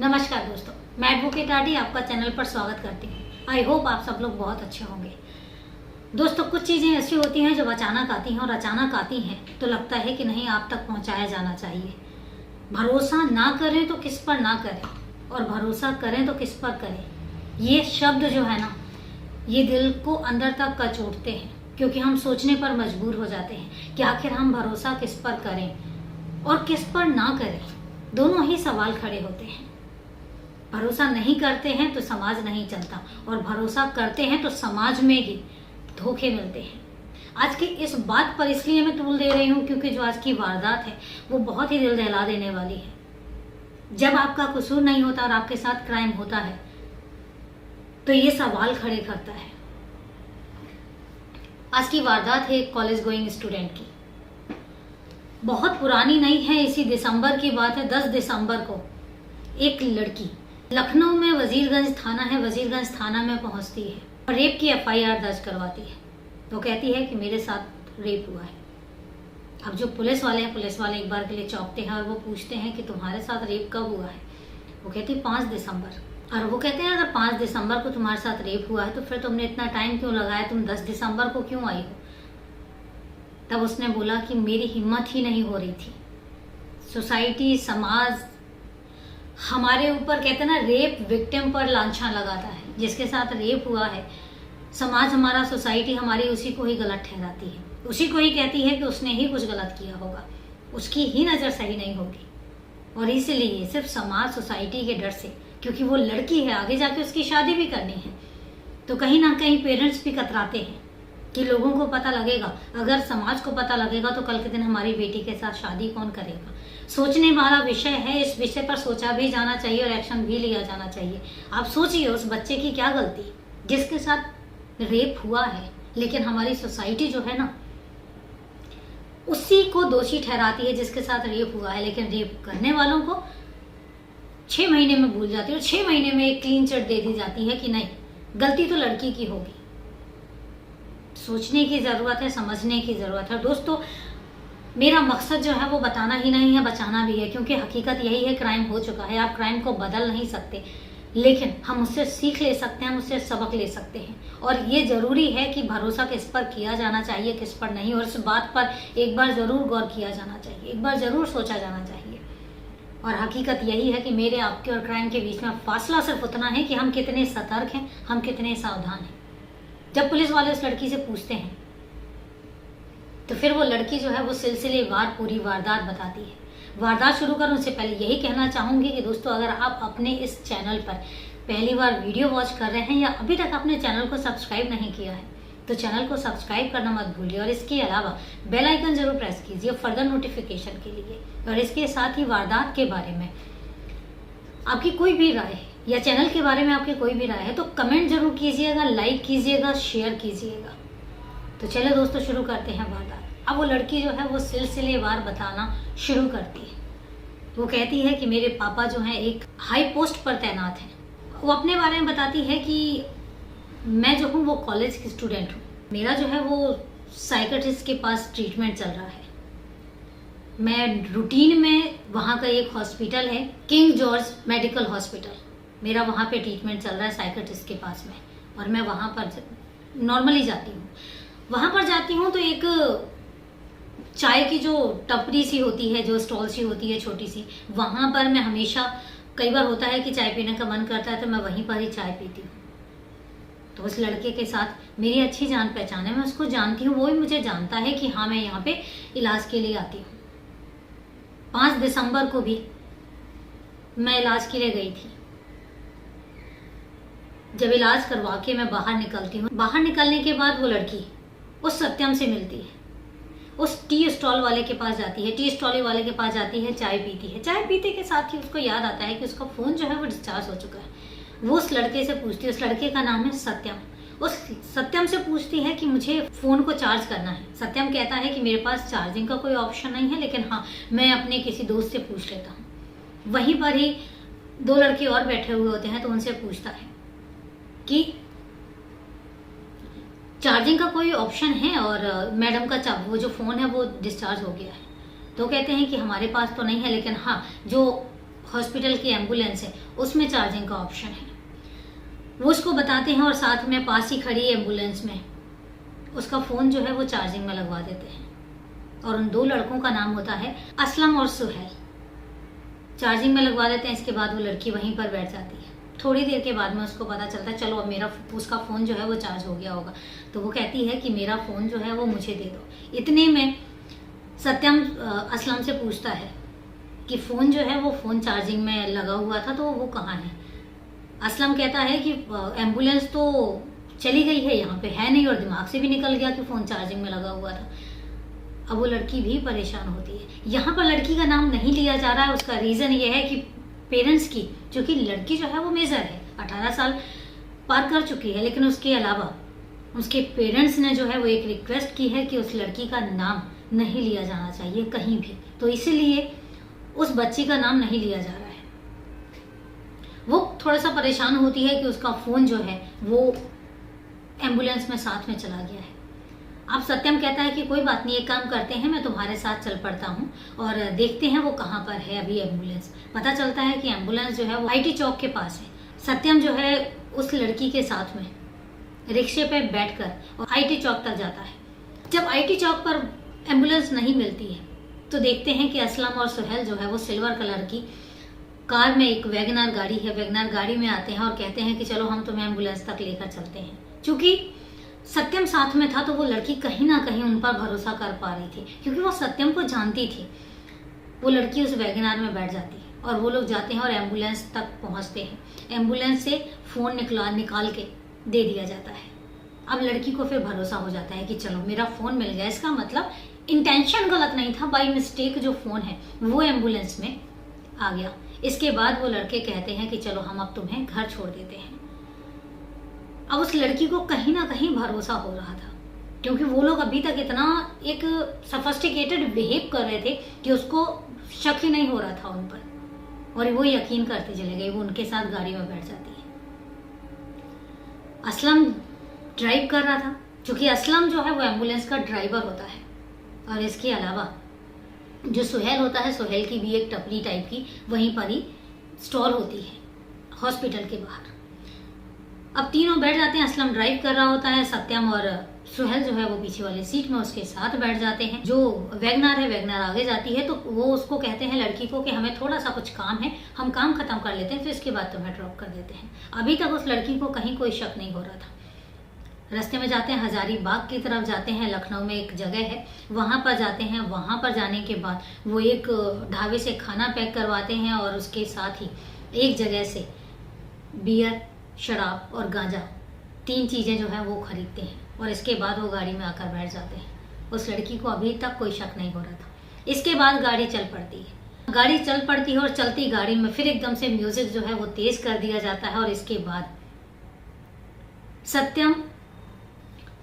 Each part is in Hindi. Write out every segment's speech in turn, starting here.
नमस्कार दोस्तों, मैं एडवोकेट आरडी आपका चैनल पर स्वागत करती हूँ। आई होप आप सब लोग बहुत अच्छे होंगे। दोस्तों, कुछ चीज़ें ऐसी होती हैं जो अचानक आती हैं और अचानक आती हैं तो लगता है कि नहीं, आप तक पहुँचाया जाना चाहिए। भरोसा ना करें तो किस पर ना करें और भरोसा करें तो किस पर करें, ये शब्द जो है ना, ये दिल को अंदर तक कचोटते हैं, क्योंकि हम सोचने पर मजबूर हो जाते हैं कि आखिर हम भरोसा किस पर करें और किस पर ना करें। दोनों ही सवाल खड़े होते हैं। भरोसा नहीं करते हैं तो समाज नहीं चलता और भरोसा करते हैं तो समाज में ही धोखे मिलते हैं। आज की इस बात पर इसलिए मैं तूल दे रही हूँ क्योंकि जो आज की वारदात है वो बहुत ही दिल दहला देने वाली है। जब आपका कसूर नहीं होता और आपके साथ क्राइम होता है तो ये सवाल खड़े करता है। आज की वारदात है एक कॉलेज गोइंग स्टूडेंट की। बहुत पुरानी नहीं है, इसी दिसंबर की बात है। 10 दिसंबर को एक लड़की लखनऊ में वजीरगंज थाना है, वजीरगंज थाना में पहुंचती है और रेप की एफआईआर दर्ज करवाती है। तो कहती है कि मेरे साथ रेप हुआ है। अब जो पुलिस वाले हैं, पुलिस वाले एक बार के लिए चौंकते हैं और वो पूछते हैं कि तुम्हारे साथ रेप कब हुआ है। वो कहती 5 दिसंबर। और वो कहते हैं अगर 5 दिसंबर को तुम्हारे साथ रेप हुआ है तो फिर तुमने इतना टाइम क्यों लगाया, तुम 10 दिसंबर को क्यों आई हो। तब उसने बोला कि मेरी हिम्मत ही नहीं हो रही थी। सोसाइटी, समाज हमारे ऊपर, कहते हैं ना, रेप विक्टिम पर लांछन लगाता है। जिसके साथ रेप हुआ है, समाज हमारा, सोसाइटी हमारी उसी को ही गलत ठहराती है, उसी को ही कहती है कि उसने ही कुछ गलत किया होगा, उसकी ही नज़र सही नहीं होगी। और इसलिए सिर्फ समाज, सोसाइटी के डर से, क्योंकि वो लड़की है, आगे जाके उसकी शादी भी करनी है, तो कहीं ना कहीं पेरेंट्स भी कतराते हैं कि लोगों को पता लगेगा, अगर समाज को पता लगेगा तो कल के दिन हमारी बेटी के साथ शादी कौन करेगा। सोचने वाला विषय है। इस विषय पर सोचा भी जाना चाहिए और एक्शन भी लिया जाना चाहिए। आप सोचिए उस बच्चे की क्या गलती जिसके साथ रेप हुआ है, लेकिन हमारी सोसाइटी जो है ना, उसी को दोषी ठहराती है जिसके साथ रेप हुआ है, लेकिन रेप करने वालों को 6 महीने में भूल जाती है और 6 महीने में एक क्लीन चिट दे दी जाती है कि नहीं, गलती तो लड़की की होगी। सोचने की जरूरत है, समझने की जरूरत है। दोस्तों, मेरा मकसद जो है वो बताना ही नहीं है, बचाना भी है, क्योंकि हकीकत यही है, क्राइम हो चुका है। आप क्राइम को बदल नहीं सकते, लेकिन हम उससे सीख ले सकते हैं, हम उससे सबक ले सकते हैं। और ये जरूरी है कि भरोसा किस पर किया जाना चाहिए, किस पर नहीं, और इस बात पर एक बार जरूर गौर किया जाना चाहिए, एक बार जरूर सोचा जाना चाहिए। और हकीकत यही है कि मेरे, आपके और क्राइम के बीच में फासला सिर्फ उतना है कि हम कितने सतर्क हैं, हम कितने सावधान हैं। जब पुलिस वाले उस लड़की से पूछते हैं तो फिर वो लड़की जो है वो सिलसिलेवार पूरी वारदात बताती है। वारदात शुरू करूं उससे पहले यही कहना चाहूंगी कि दोस्तों, अगर आप अपने इस चैनल पर पहली बार वीडियो वॉच कर रहे हैं या अभी तक अपने चैनल को सब्सक्राइब नहीं किया है तो चैनल को सब्सक्राइब करना मत भूलिए और इसके अलावा बेल आइकन जरूर प्रेस कीजिए फर्दर नोटिफिकेशन के लिए। और इसके साथ ही वारदात के बारे में आपकी कोई भी राय है या चैनल के बारे में आपकी कोई भी राय है तो कमेंट जरूर कीजिएगा, लाइक कीजिएगा, शेयर कीजिएगा। तो चलो दोस्तों, शुरू करते हैं वारदात। अब वो लड़की जो है वो सिलसिलेवार बताना शुरू करती है। वो कहती है कि मेरे पापा जो हैं एक हाई पोस्ट पर तैनात हैं। वो अपने बारे में बताती है कि मैं जो हूँ वो कॉलेज की स्टूडेंट हूँ। मेरा जो है वो साइकेट्रिस्ट के पास ट्रीटमेंट चल रहा है। मैं रूटीन में, वहाँ का एक हॉस्पिटल है किंग जॉर्ज मेडिकल हॉस्पिटल, मेरा वहाँ पे ट्रीटमेंट चल रहा है साइकेट्रिस्ट के पास में, और मैं वहाँ पर नॉर्मली जाती हूँ। वहाँ पर जाती हूँ तो एक चाय की जो टपरी सी होती है, जो स्टॉल सी होती है छोटी सी, वहाँ पर मैं हमेशा, कई बार होता है कि चाय पीने का मन करता है तो मैं वहीं पर ही चाय पीती हूँ। तो उस लड़के के साथ मेरी अच्छी जान पहचान है, मैं उसको जानती हूँ, वो भी मुझे जानता है कि हाँ, मैं यहाँ पे इलाज के लिए आती हूँ। 5 दिसंबर को भी मैं इलाज के लिए गई थी। जब इलाज करवा के मैं बाहर निकलती हूँ, बाहर निकलने के बाद वो लड़की उस सत्यम से मिलती है, उस टी स्टॉल वाले के पास जाती है, टी स्टॉल वाले के पास जाती है, चाय पीती है। चाय पीते के साथ ही उसको याद आता है कि उसका फ़ोन जो है वो डिस्चार्ज हो चुका है। वो उस लड़के से पूछती है, उस लड़के का नाम है सत्यम। उस सत्यम से पूछती है कि मुझे फ़ोन को चार्ज करना है। सत्यम कहता है कि मेरे पास चार्जिंग का कोई ऑप्शन नहीं है, लेकिन हाँ, मैं अपने किसी दोस्त से पूछ लेता हूँ। वहीं पर ही 2 लड़के और बैठे हुए होते हैं तो उनसे पूछता है कि चार्जिंग का कोई ऑप्शन है और मैडम का वो जो फ़ोन है वो डिस्चार्ज हो गया है। तो कहते हैं कि हमारे पास तो नहीं है, लेकिन हाँ, जो हॉस्पिटल की एम्बुलेंस है उसमें चार्जिंग का ऑप्शन है। वो उसको बताते हैं और साथ में पास ही खड़ी एम्बुलेंस में उसका फ़ोन जो है वो चार्जिंग में लगवा देते हैं। और उन 2 लड़कों का नाम होता है असलम और सुहेल। चार्जिंग में लगवा देते हैं। इसके बाद वो लड़की वहीं पर बैठ जाती है। थोड़ी देर के बाद में उसको पता चलता है चलो अब उसका फ़ोन जो है वो चार्ज हो गया होगा। तो वो कहती है कि मेरा फ़ोन जो है वो मुझे दे दो। इतने में सत्यम असलम से पूछता है कि फ़ोन जो है वो फ़ोन चार्जिंग में लगा हुआ था तो वो कहाँ है। असलम कहता है कि एम्बुलेंस तो चली गई है, यहाँ पे है नहीं, और दिमाग से भी निकल गया कि फ़ोन चार्जिंग में लगा हुआ था। अब वो लड़की भी परेशान होती है। यहाँ पर लड़की का नाम नहीं लिया जा रहा है। उसका रीज़न ये है कि पेरेंट्स की, जो कि लड़की जो है वो मेजर है, 18 साल पार कर चुकी है, लेकिन उसके अलावा उसके पेरेंट्स ने जो है वो एक रिक्वेस्ट की है कि उस लड़की का नाम नहीं लिया जाना चाहिए कहीं भी। तो इसीलिए उस बच्ची का नाम नहीं लिया जा रहा है। वो थोड़ा सा परेशान होती है कि उसका फ़ोन जो है वो एम्बुलेंस में साथ में चला गया है। अब सत्यम कहता है कि कोई बात नहीं, एक काम करते हैं, मैं तुम्हारे साथ चल पड़ता हूँ और देखते हैं वो कहाँ पर है अभी एम्बुलेंस। पता चलता है कि एम्बुलेंस जो है वो IT चौक के पास है। सत्यम जो है उस लड़की के साथ में रिक्शे पे बैठकर और IT चौक तक जाता है। जब IT चौक पर एम्बुलेंस नहीं मिलती है तो देखते हैं कि असलम और सुहेल जो है वो सिल्वर कलर की कार में, एक वैगनार गाड़ी है, वैगनार गाड़ी में आते हैं और कहते हैं कि चलो हम तुम्हें एम्बुलेंस तक लेकर चलते हैं। चूंकि सत्यम साथ में था तो वो लड़की कहीं ना कहीं उन पर भरोसा कर पा रही थी, क्योंकि वो सत्यम को जानती थी। वो लड़की उस वैगनार में बैठ जाती है और वो लोग जाते हैं और एम्बुलेंस तक पहुंचते हैं। एम्बुलेंस से फ़ोन निकाल के दे दिया जाता है। अब लड़की को फिर भरोसा हो जाता है कि चलो मेरा फ़ोन मिल गया, इसका मतलब इंटेंशन गलत नहीं था, बाई मिस्टेक जो फ़ोन है वो एम्बुलेंस में आ गया। इसके बाद वो लड़के कहते हैं कि चलो हम अब तुम्हें घर छोड़ देते हैं। अब उस लड़की को कहीं ना कहीं भरोसा हो रहा था, क्योंकि वो लोग अभी तक इतना एक सफिस्टिकेटेड बिहेव कर रहे थे कि उसको शक ही नहीं हो रहा था उन पर, और वो यकीन करते चले गए। वो उनके साथ गाड़ी में बैठ जाती है। असलम ड्राइव कर रहा था, क्योंकि असलम जो है वो एम्बुलेंस का ड्राइवर होता है। और इसके अलावा जो सुहेल होता है, सुहेल की भी एक टपरी टाइप की वहीं पर ही स्टॉल होती है हॉस्पिटल के बाहर। अब तीनों बैठ जाते हैं। असलम ड्राइव कर रहा होता है, सत्यम और सुहेल जो है वो पीछे वाली सीट में उसके साथ बैठ जाते हैं। जो वैगनार है, वैगनार आगे जाती है तो वो उसको कहते हैं लड़की को कि हमें थोड़ा सा कुछ काम है, हम काम खत्म कर लेते हैं तो इसके बाद तुम्हें ड्रॉप कर देते हैं। अभी तक उस लड़की को कहीं कोई शक नहीं हो रहा था। रास्ते में जाते हैं, हजारीबाग की तरफ जाते हैं। लखनऊ में एक जगह है, वहाँ पर जाते हैं। वहाँ पर जाने के बाद वो एक ढाबे से खाना पैक करवाते हैं और उसके साथ ही एक जगह से बियर, शराब और गांजा, 3 चीज़ें जो है वो खरीदते हैं और इसके बाद वो गाड़ी में आकर बैठ जाते हैं। उस लड़की को अभी तक कोई शक नहीं हो रहा था। इसके बाद गाड़ी चल पड़ती है। गाड़ी चल पड़ती है और चलती गाड़ी में फिर एकदम से म्यूजिक जो है वो तेज कर दिया जाता है और इसके बाद सत्यम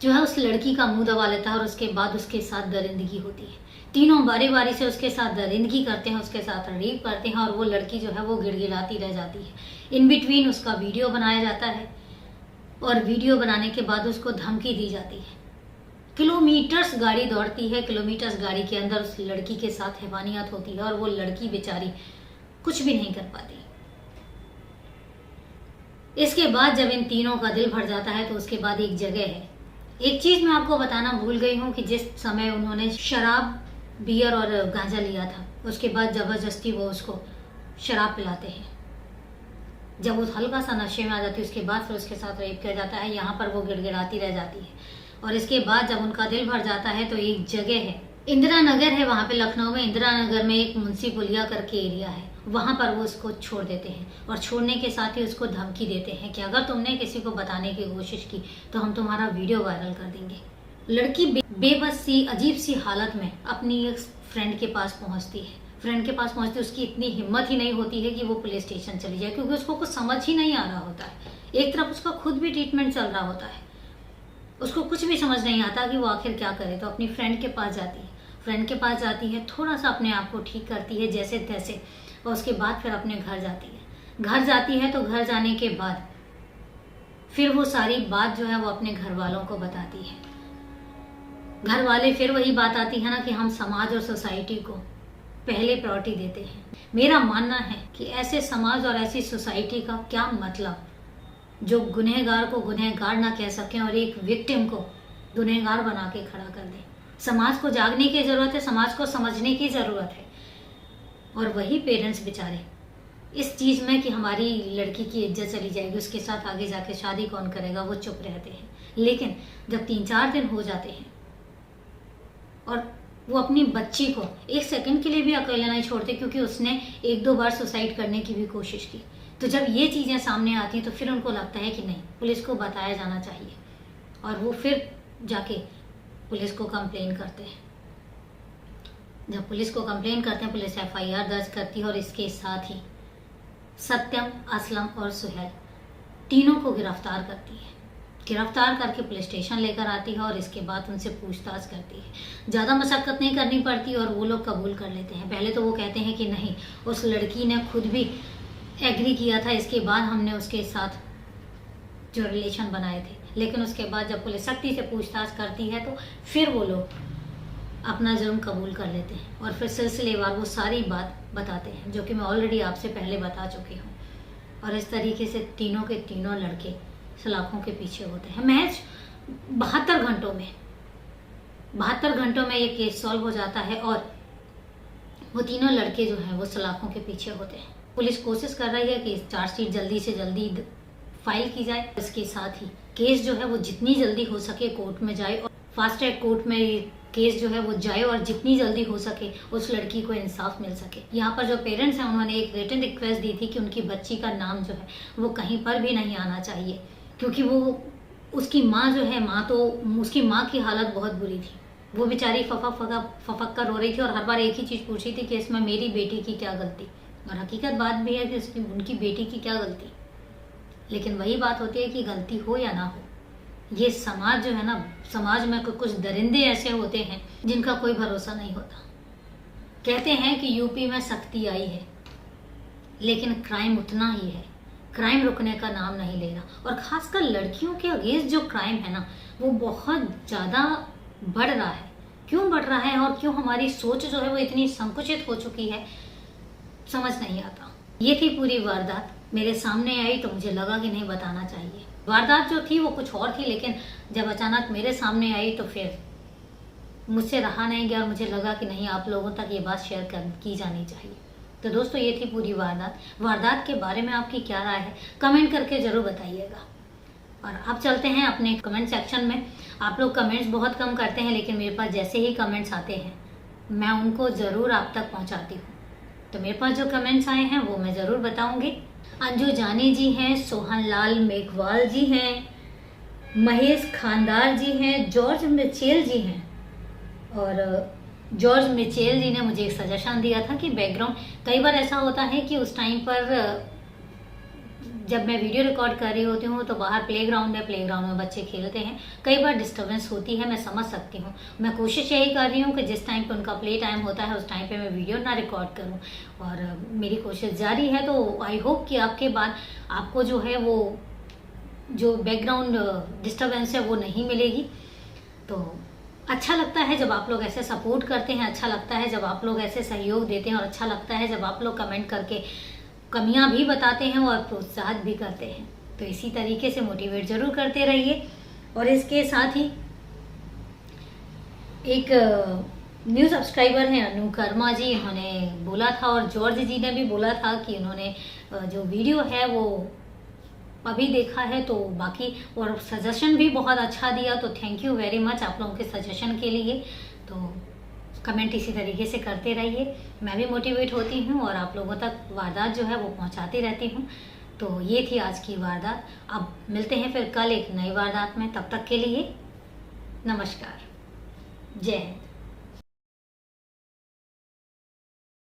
जो है उस लड़की का मुंह दबा लेता है और उसके बाद उसके साथ दरिंदगी होती है। तीनों बारी बारी से उसके साथ दरिंदगी करते हैं, उसके साथ रेप करते हैं और वो लड़की जो है वो गिड़गिड़ाती रह जाती है। इन बिटवीन उसका वीडियो बनाया जाता है और वीडियो बनाने के बाद उसको धमकी दी जाती है। किलोमीटर्स गाड़ी दौड़ती है, किलोमीटर्स गाड़ी के अंदर उस लड़की के साथ हैवानियत होती है और वो लड़की बेचारी कुछ भी नहीं कर पाती। इसके बाद जब इन तीनों का दिल भर जाता है तो उसके बाद एक जगह है। एक चीज मैं आपको बताना भूल गई हूँ कि जिस समय उन्होंने शराब, बियर और गांजा लिया था, उसके बाद जबरदस्ती वो उसको शराब पिलाते हैं। जब वो हल्का सा नशे में आ जाती है उसके बाद फिर उसके साथ रेप किया जाता है। यहाँ पर वो गिड़गिड़ाती रह जाती है और इसके बाद जब उनका दिल भर जाता है तो एक जगह है, इंदिरा नगर है, वहाँ पे लखनऊ में इंदिरा नगर में एक मुंशी पुलिया करके एरिया है, वहाँ पर वो उसको छोड़ देते हैं और छोड़ने के साथ ही उसको धमकी देते हैं कि अगर तुमने किसी को बताने की कोशिश की तो हम तुम्हारा वीडियो वायरल कर देंगे। लड़की बेबस सी, अजीब सी हालत में अपनी एक फ्रेंड के पास पहुँचती है। फ्रेंड के पास पहुँचती उसकी इतनी हिम्मत ही नहीं होती है कि वो पुलिस स्टेशन चली जाए, क्योंकि उसको कुछ समझ ही नहीं आ रहा होता है। एक तरफ उसका खुद भी ट्रीटमेंट चल रहा होता है, उसको कुछ भी समझ नहीं आता कि वो आखिर क्या करे। तो अपनी फ्रेंड के पास जाती है, फ्रेंड के पास जाती है, थोड़ा सा अपने आप को ठीक करती है जैसे तैसे, और उसके बाद फिर अपने घर जाती है। घर जाती है तो घर जाने के बाद फिर वो सारी बात जो है वो अपने घर वालों को बताती है। घर वाले फिर वही बात आती है ना कि हम समाज और सोसाइटी को पहले प्रायोरिटी देते हैं। मेरा मानना है कि ऐसे समाज और ऐसी सोसाइटी का क्या मतलब जो गुनहगार को गुनहगार ना कह सकें और एक विक्टिम को गुनहगार बना के खड़ा कर दे। समाज को जागने की ज़रूरत है, समाज को समझने की ज़रूरत है। और वही पेरेंट्स बेचारे इस चीज़ में कि हमारी लड़की की इज्जत चली जाएगी, उसके साथ आगे जाके शादी कौन करेगा, वो चुप रहते हैं। लेकिन जब 3-4 दिन हो जाते हैं और वो अपनी बच्ची को 1 सेकंड के लिए भी अकेला नहीं छोड़ते, क्योंकि उसने 1-2 बार सुसाइड करने की भी कोशिश की, तो जब ये चीज़ें सामने आती तो फिर उनको लगता है कि नहीं, पुलिस को बताया जाना चाहिए। और वो फिर जाके पुलिस को कंप्लेन करते हैं। जब पुलिस को कंप्लेन करते हैं, पुलिस FIR दर्ज करती है और इसके साथ ही सत्यम, असलम और सुहेल तीनों को गिरफ्तार करती है। गिरफ्तार करके पुलिस स्टेशन लेकर आती है और इसके बाद उनसे पूछताछ करती है। ज़्यादा मशक्क़त नहीं करनी पड़ती और वो लोग कबूल कर लेते हैं। पहले तो वो कहते हैं कि नहीं, उस लड़की ने खुद भी एग्री किया था, इसके बाद हमने उसके साथ जो रिलेशन बनाए थे। लेकिन उसके बाद जब पुलिस सख्ती से पूछताछ करती है तो फिर वो लोग अपना जुर्म कबूल कर लेते हैं और फिर सिलसिलेवार वो सारी बात बताते हैं, जो कि मैं ऑलरेडी आपसे पहले बता चुकी हूँ। और इस तरीके से तीनों के तीनों लड़के सलाखों के पीछे होते हैं। महज 72 घंटों में ये केस सॉल्व हो जाता है और वो तीनों लड़के जो हैं वो सलाखों के पीछे होते हैं। पुलिस कोशिश कर रही है कि चार्जशीट जल्दी से जल्दी फाइल की जाए। इसके साथ ही केस जो है वो जितनी जल्दी हो सके कोर्ट में जाए और फास्ट ट्रैक कोर्ट में केस जो है वो जाए और जितनी जल्दी हो सके उस लड़की को इंसाफ मिल सके। यहाँ पर जो पेरेंट्स हैं उन्होंने एक रिटन रिक्वेस्ट दी थी कि उनकी बच्ची का नाम जो है वो कहीं पर भी नहीं आना चाहिए, क्योंकि वो उसकी माँ जो है, उसकी माँ की हालत बहुत बुरी थी। वो बेचारी फफक कर रो रही थी और हर बार एक ही चीज़ पूछ रही थी कि इसमें मेरी बेटी की क्या गलती। और हकीकत बात भी है कि उनकी बेटी की क्या गलती। लेकिन वही बात होती है कि गलती हो या ना हो, ये समाज जो है ना, समाज में कुछ दरिंदे ऐसे होते हैं जिनका कोई भरोसा नहीं होता। कहते हैं कि यूपी में सख्ती आई है, लेकिन क्राइम उतना ही है। क्राइम रुकने का नाम नहीं ले रहा और खासकर लड़कियों के अगेंस्ट जो क्राइम है ना, वो बहुत ज़्यादा बढ़ रहा है। क्यों बढ़ रहा है और क्यों हमारी सोच जो है वो इतनी संकुचित हो चुकी है, समझ नहीं आता। ये थी पूरी वारदात। मेरे सामने आई तो मुझे लगा कि नहीं, बताना चाहिए। वारदात जो थी वो कुछ और थी, लेकिन जब अचानक मेरे सामने आई तो फिर मुझसे रहा नहीं गया और मुझे लगा कि नहीं, आप लोगों तक ये बात शेयर की जानी चाहिए। तो दोस्तों, ये थी पूरी वारदात के बारे में आपकी क्या राय है, कमेंट करके ज़रूर बताइएगा। और अब चलते हैं अपने कमेंट सेक्शन में। आप लोग कमेंट्स बहुत कम करते हैं, लेकिन मेरे पास जैसे ही कमेंट्स आते हैं मैं उनको ज़रूर आप तक पहुंचाती हूं। तो मेरे पास जो कमेंट्स आए हैं वो मैं ज़रूर बताऊंगी। अंजू जानी जी हैं, सोहन लाल मेघवाल जी हैं, महेश खानदार जी हैं, जॉर्ज मिचेल जी हैं। और जॉर्ज मिचेल जी ने मुझे एक सजेशन दिया था कि बैकग्राउंड, कई बार ऐसा होता है कि उस टाइम पर जब मैं वीडियो रिकॉर्ड कर रही होती हूँ तो बाहर प्लेग्राउंड है, प्लेग्राउंड में बच्चे खेलते हैं, कई बार डिस्टर्बेंस होती है, मैं समझ सकती हूँ। मैं कोशिश यही कर रही हूँ कि जिस टाइम पे उनका प्ले टाइम होता है उस टाइम पे मैं वीडियो ना रिकॉर्ड करूँ, और मेरी कोशिश जारी है। तो आई होप कि आपके बाद आपको जो है वो जो बैकग्राउंड डिस्टर्बेंस है वो नहीं मिलेगी। तो अच्छा लगता है जब आप लोग ऐसे सपोर्ट करते हैं, अच्छा लगता है जब आप लोग ऐसे सहयोग देते हैं, और अच्छा लगता है जब आप लोग कमेंट करके कमियां भी बताते हैं और प्रोत्साहित भी करते हैं। तो इसी तरीके से मोटिवेट जरूर करते रहिए। और इसके साथ ही एक न्यू सब्सक्राइबर हैं अनुकर्मा जी, उन्होंने बोला था और जॉर्ज जी ने भी बोला था कि उन्होंने जो वीडियो है वो अभी देखा है, तो बाकी और सजेशन भी बहुत अच्छा दिया। तो थैंक यू वेरी मच आप लोगों के सजेशन के लिए। तो कमेंट इसी तरीके से करते रहिए, मैं भी मोटिवेट होती हूँ और आप लोगों तक वारदात जो है वो पहुँचाती रहती हूँ। तो ये थी आज की वारदात। अब मिलते हैं फिर कल एक नई वारदात में, तब तक के लिए नमस्कार, जय हिंद।